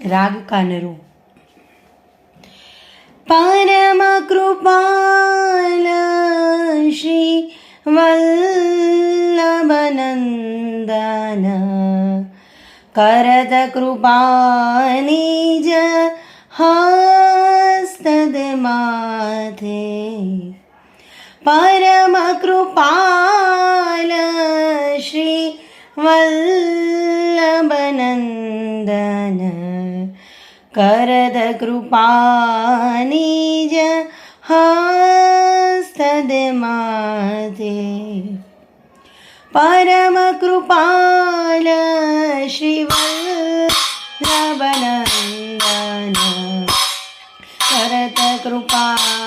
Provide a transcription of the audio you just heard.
રાગ કાનરો. પરમ કૃપાલ શ્રી વલ્લભનંદન કરત કૃપા નિજ હસ્તદ માથે. પરમ કૃપાલ શ્રી વલ્લભનંદન કરદ કૃપા નિજ હસ્તદ માથે. પરમ કૃપાલ શ્રી વલ્લભનંદન કરત કૃપા